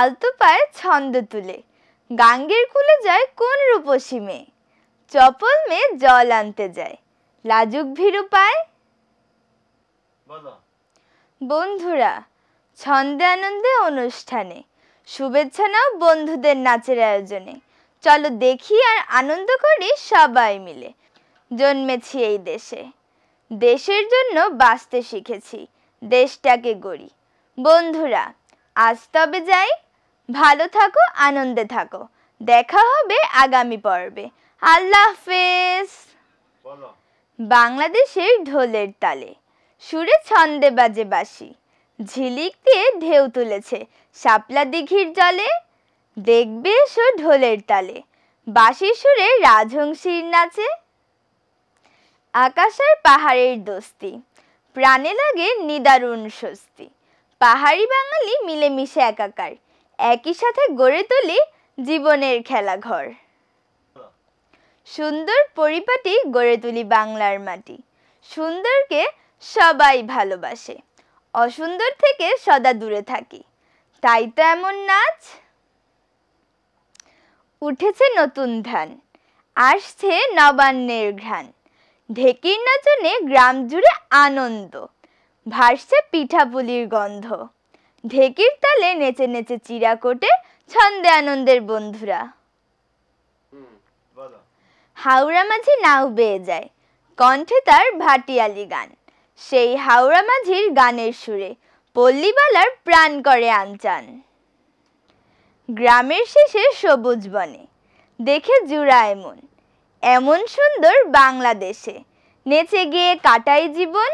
আলতো পায়ে ছন্দ তুলে গাঙ্গের কূলে যায় কোন রূপসী মেয়ে, চপল মেয়ে জল আনতে যায় লাজুক ভীরু পায়। বন্ধুরা, ছন্দে আনন্দে অনুষ্ঠানে শুভেচ্ছা নাও বন্ধুদের নাচের আয়োজনে। চলো দেখি আর আনন্দ করি সবাই মিলে। জন্মেছি এই দেশে, দেশের জন্য বাঁচতে শিখেছি, দেশটাকে গড়ি। বন্ধুরা, আজ তবে যাই, ভালো থাকো, আনন্দে থাকো, দেখা হবে আগামী পর্বে। আল্লাহ হাফেজ। বাংলাদেশের ঢোলের তালে সুরে ছন্দে বাজে বাঁশি, ঝিলিক দিয়ে ঢেউ তুলেছে শাপলা দিঘির জলে। দেখবে এসো ঢোলের তালে, বাঁশির সুরে রাজহংসীর নাচে। আকাশ আর পাহাড়ের দোস্তি, প্রাণে লাগে নিদারুণ স্বস্তি। পাহাড়ি বাঙালি মিলেমিশে একাকার, একই সাথে গড়ে তুলি জীবনের খেলাঘর। সুন্দর পরিপাটি গড়ে তুলি বাংলার মাটি, সুন্দরকে সবাই ভালোবাসে, অসুন্দর থেকে সদা দূরে থাকি, তাই তো এমন নাচ। উঠেছে নতুন ধান, আসছে নবান্নের ঘ্রাণ, ঢেকির নাচনে গ্রাম জুড়ে আনন্দ, ভাসছে পিঠাপুলির গন্ধ। ঢেকির তালে নেচে নেচে চিরাকোটে ছন্দে আনন্দের বন্ধুরা। হাওড়া মাঝি নাও বেয়ে যায়, কণ্ঠে তার ভাটিয়ালি গান। সেই হাওড়া মাঝির গানের সুরে পল্লীবালার প্রাণ করে আনচান। গ্রামের শেষে সবুজ বনে দেখে জুড়ায় মন, এমন সুন্দর বাংলাদেশে নেচে গিয়ে কাটাই জীবন।